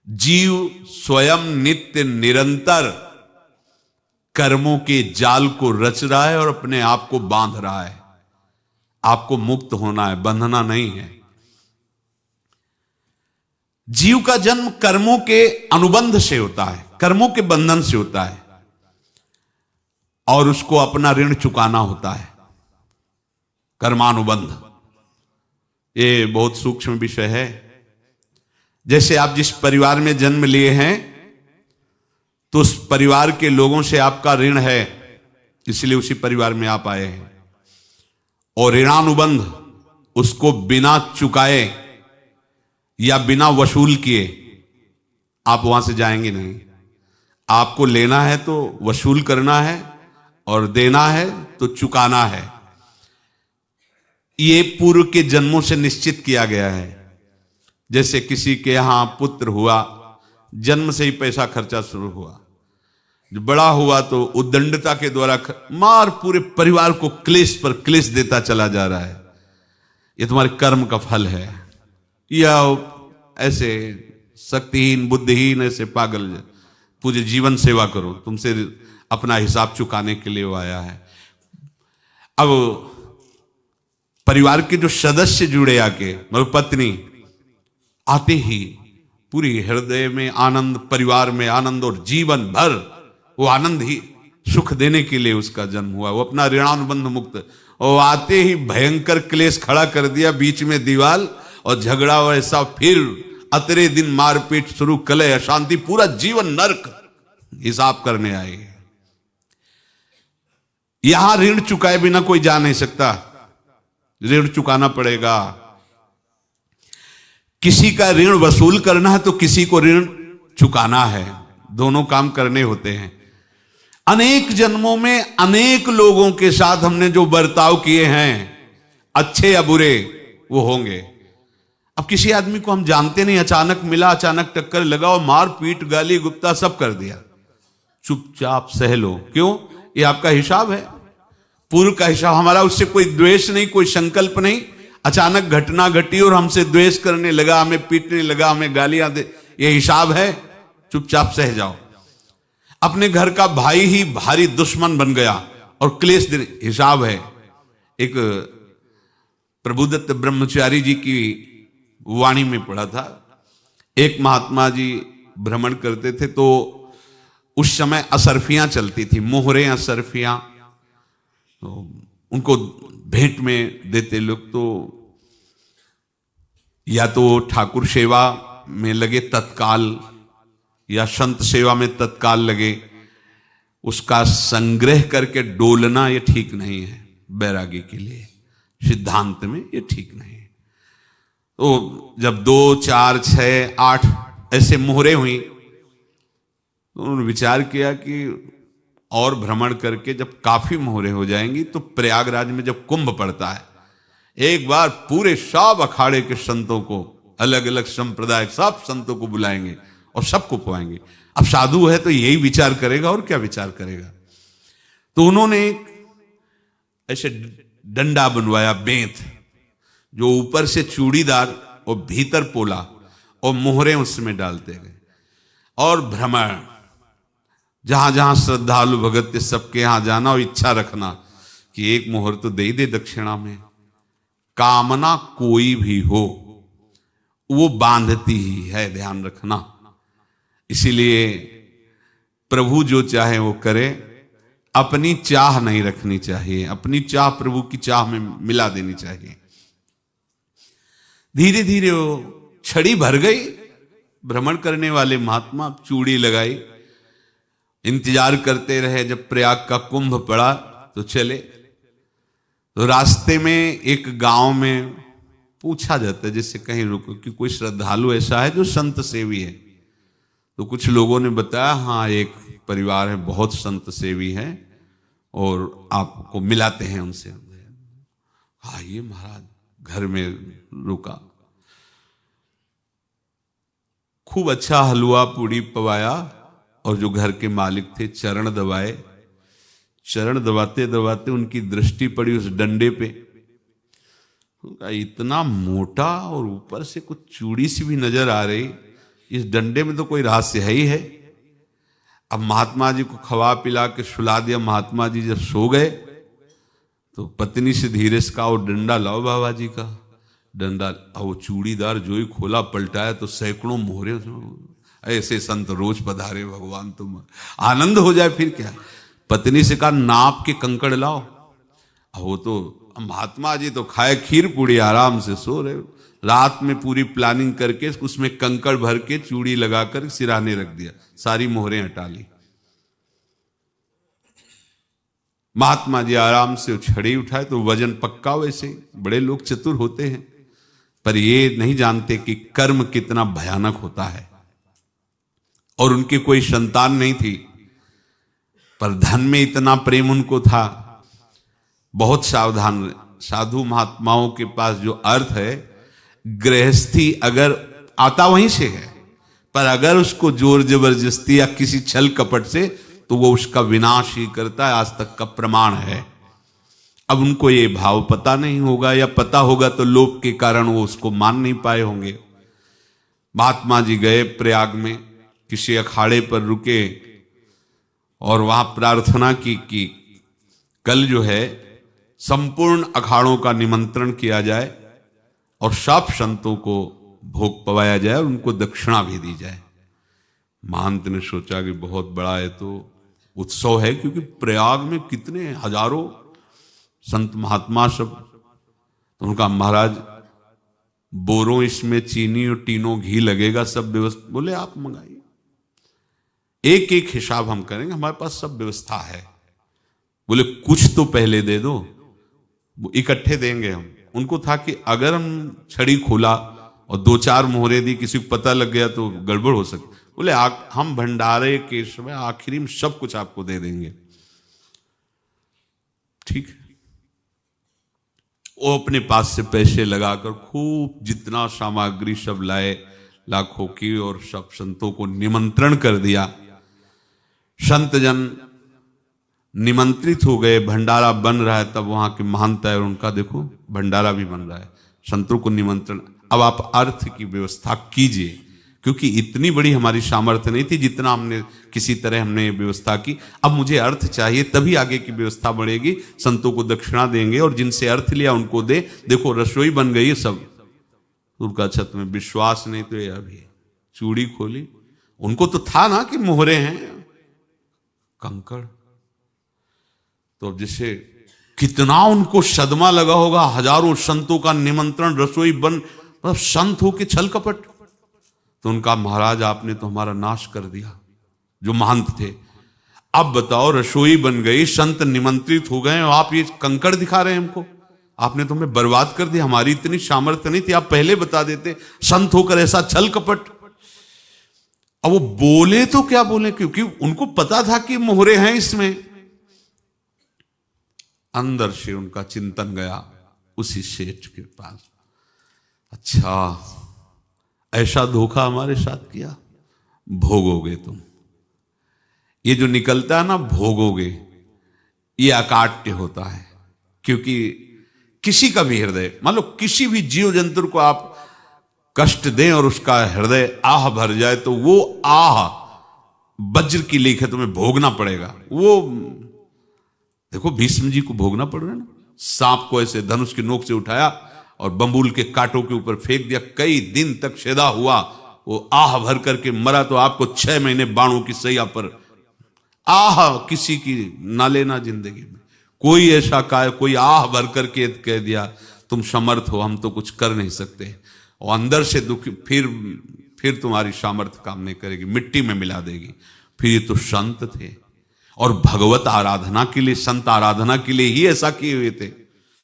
जीव स्वयं नित्य निरंतर कर्मों के जाल को रच रहा है और अपने आप को बांध रहा है। आपको मुक्त होना है, बंधना नहीं है। जीव का जन्म कर्मों के अनुबंध से होता है, कर्मों के बंधन से होता है, और उसको अपना ऋण चुकाना होता है। कर्मानुबंध ये बहुत सूक्ष्म विषय है। जैसे आप जिस परिवार में जन्म लिए हैं तो उस परिवार के लोगों से आपका ऋण है, इसलिए उसी परिवार में आप आए हैं, और ऋणानुबंध उसको बिना चुकाए या बिना वसूल किए आप वहां से जाएंगे नहीं। आपको लेना है तो वसूल करना है, और देना है तो चुकाना है। ये पूर्व के जन्मों से निश्चित किया गया है। जैसे किसी के यहां पुत्र हुआ, जन्म से ही पैसा खर्चा शुरू हुआ, जो बड़ा हुआ तो उद्दंडता के द्वारा मार पूरे परिवार को क्लेश पर क्लेश देता चला जा रहा है। ये तुम्हारे कर्म का फल है। या ऐसे शक्तिहीन बुद्धिहीन ऐसे पागल पूरे जीवन सेवा करो, तुमसे अपना हिसाब चुकाने के लिए वो आया है। अब परिवार के जो सदस्य जुड़े आके, मतलब पत्नी आते ही पूरी हृदय में आनंद, परिवार में आनंद, और जीवन भर वो आनंद ही सुख देने के लिए उसका जन्म हुआ। वो अपना ऋणानुबंध मुक्त, और आते ही भयंकर क्लेश खड़ा कर दिया, बीच में दीवाल और झगड़ा वैसा, फिर अतरे दिन मारपीट शुरू, कलह अशांति, पूरा जीवन नरक हिसाब करने आए। यहां ऋण चुकाए बिना कोई जा नहीं सकता, ऋण चुकाना पड़ेगा। किसी का ऋण वसूल करना है तो किसी को ऋण चुकाना है, दोनों काम करने होते हैं। अनेक जन्मों में अनेक लोगों के साथ हमने जो बर्ताव किए हैं, अच्छे या बुरे, वो होंगे। अब किसी आदमी को हम जानते नहीं, अचानक मिला, अचानक टक्कर लगा और मार पीट गाली गुप्ता सब कर दिया, चुपचाप सह लो। क्यों? ये आपका हिसाब है, पूर्व का हिसाब। हमारा उससे कोई द्वेष नहीं, कोई संकल्प नहीं। अचानक घटना घटी और हमसे द्वेष करने लगा, हमें पीटने लगा, हमें गालियां दे, ये हिसाब है, चुपचाप सह जाओ। अपने घर का भाई ही भारी दुश्मन बन गया और क्लेश दे, हिसाब है। एक प्रभुदत्त ब्रह्मचारी जी की वाणी में पढ़ा था, एक महात्मा जी भ्रमण करते थे तो उस समय असरफियां चलती थी, मोहरे असरफियां, तो उनको भेंट में देते लोग। तो या तो ठाकुर सेवा में लगे तत्काल, या संत सेवा में तत्काल लगे, उसका संग्रह करके डोलना ये ठीक नहीं है बैरागी के लिए, सिद्धांत में ये ठीक नहीं है। तो जब 2, 4, 6, 8 ऐसे मोहरे हुई तो उन्होंने विचार किया कि और भ्रमण करके जब काफी मोहरे हो जाएंगी तो प्रयागराज में जब कुंभ पड़ता है, एक बार पूरे सब अखाड़े के संतों को, अलग अलग संप्रदाय सब संतों को बुलाएंगे और सबको पवाएंगे। अब साधु है तो यही विचार करेगा, और क्या विचार करेगा। तो उन्होंने एक ऐसे डंडा बनवाया, बेंत, जो ऊपर से चूड़ीदार और भीतर पोला, और मोहरे उसमें डालते गए। और भ्रमण, जहां जहां श्रद्धालु भगत थे सबके यहां जाना और इच्छा रखना कि एक मोहर तो दे दे दक्षिणा में। कामना कोई भी हो वो बांधती ही है, ध्यान रखना। इसीलिए प्रभु जो चाहे वो करे, अपनी चाह नहीं रखनी चाहिए, अपनी चाह प्रभु की चाह में मिला देनी चाहिए। धीरे धीरे वो छड़ी भर गई। भ्रमण करने वाले महात्मा चूड़ी लगाई, इंतजार करते रहे। जब प्रयाग का कुंभ पड़ा तो चले। तो रास्ते में एक गांव में पूछा जाता है, जैसे कहीं रुको कि कोई श्रद्धालु ऐसा है जो संत सेवी है। तो कुछ लोगों ने बताया, हाँ एक परिवार है बहुत संत सेवी है और आपको मिलाते हैं उनसे। हाँ ये महाराज घर में रुका, खूब अच्छा हलवा पूड़ी पवाया, और जो घर के मालिक थे चरण दबाए। चरण दबाते दबाते उनकी दृष्टि पड़ी उस डंडे पे, इतना मोटा और ऊपर से कुछ चूड़ी सी भी नजर आ रही। इस डंडे में तो कोई रहस्य है ही है। अब महात्मा जी को खवा पिला के सुला दिया। महात्मा जी जब सो गए तो पत्नी से धीरे से कहा, वो डंडा लाओ बाबा जी का। डंडा, वो चूड़ीदार जो ही खोला पलटाया तो सैकड़ों मोहरे। ऐसे संत रोज पधारे भगवान, तुम आनंद हो जाए फिर क्या। पत्नी से कहा, नाप के कंकड़ लाओ। वो तो महात्मा जी तो खाए खीर पूड़ी, आराम से सो रहे। रात में पूरी प्लानिंग करके उसमें कंकड़ भर के चूड़ी लगाकर सिराने रख दिया, सारी मोहरें हटा ली। महात्मा जी आराम से छड़ी उठाए तो वजन पक्का। वैसे बड़े लोग चतुर होते हैं, पर ये नहीं जानते कि कर्म कितना भयानक होता है। और उनकी कोई संतान नहीं थी, पर धन में इतना प्रेम उनको था। बहुत सावधान। साधु महात्माओं के पास जो अर्थ है, गृहस्थी अगर आता वहीं से है, पर अगर उसको जोर जबरदस्ती या किसी छल कपट से, तो वो उसका विनाश ही करता है। आज तक का प्रमाण है। अब उनको ये भाव पता नहीं होगा, या पता होगा तो लोभ के कारण वो उसको मान नहीं पाए होंगे। महात्मा जी गए प्रयाग में, किसी अखाड़े पर रुके और वहां प्रार्थना की कि कल जो है संपूर्ण अखाड़ों का निमंत्रण किया जाए और सब संतों को भोग पवाया जाए और उनको दक्षिणा भी दी जाए। महंत ने सोचा कि बहुत बड़ा है तो उत्सव है, क्योंकि प्रयाग में कितने हजारों संत महात्मा सब। तो उनका, महाराज बोरों इसमें चीनी और टीनों घी लगेगा, सब व्यवस्था। बोले आप मंगाइए, एक एक हिसाब हम करेंगे, हमारे पास सब व्यवस्था है। बोले कुछ तो पहले दे दो, इकट्ठे देंगे हम। उनको था कि अगर हम छड़ी खोला और दो चार मोहरे दी, किसी को पता लग गया तो गड़बड़ हो सकती। बोले हम भंडारे के समय आखिरी में सब कुछ आपको दे देंगे। ठीक है। वो अपने पास से पैसे लगाकर खूब जितना सामग्री सब लाए, लाखों की, और सब संतों को निमंत्रण कर दिया। संत जन निमंत्रित हो गए, भंडारा बन रहा है। तब वहां के महंत है और उनका देखो भंडारा भी बन रहा है, संतों को निमंत्रण। अब आप अर्थ की व्यवस्था कीजिए, क्योंकि इतनी बड़ी हमारी सामर्थ्य नहीं थी जितना हमने किसी तरह हमने व्यवस्था की। अब मुझे अर्थ चाहिए, तभी आगे की व्यवस्था बढ़ेगी। संतों को दक्षिणा देंगे और जिनसे अर्थ लिया उनको दे। देखो रसोई बन गई है सब। उनका छत में विश्वास नहीं तो ये अभी चूड़ी खोली। उनको तो था ना कि मोहरे हैं, कंकड़। तो अब जैसे कितना उनको सदमा लगा होगा, हजारों संतों का निमंत्रण, रसोई बन, मतलब संत हो के छल कपट। तो उनका, महाराज आपने तो हमारा नाश कर दिया, जो महंत थे। अब बताओ रसोई बन गई, संत निमंत्रित हो गए, और आप ये कंकड़ दिखा रहे हैं हमको। आपने तो हमें बर्बाद कर दिया, हमारी इतनी सामर्थ्य नहीं थी, आप पहले बता देते। संत होकर ऐसा छल कपट। अब वो बोले तो क्या बोले, क्योंकि उनको पता था कि मोहरे हैं इसमें। अंदर से उनका चिंतन गया उसी सेठ के पास, अच्छा ऐसा धोखा हमारे साथ किया, भोगोगे तुम। ये जो निकलता है ना भोगोगे, ये अकाट्य होता है। क्योंकि किसी का भी हृदय, मान लो किसी भी जीव जंतु को आप कष्ट दें और उसका हृदय आह भर जाए, तो वो आह वज्र की लेख है, तुम्हें भोगना पड़ेगा। वो देखो भीष्म जी को भोगना पड़ रहा है ना। सांप को ऐसे धनुष की नोक से उठाया और बंबूल के कांटों के ऊपर फेंक दिया, कई दिन तक शेदा हुआ, वो आह भर करके मरा। तो आपको 6 महीने बाणों की सैया पर आह किसी की ना लेना जिंदगी में। कोई ऐसा कोई आह भर करके कह दिया तुम समर्थ हो, हम तो कुछ कर नहीं सकते, और अंदर से दुखी, फिर तुम्हारी सामर्थ्य काम नहीं करेगी, मिट्टी में मिला देगी। फिर ये तो संत थे और भगवत आराधना के लिए, संत आराधना के लिए ही ऐसा किए हुए थे।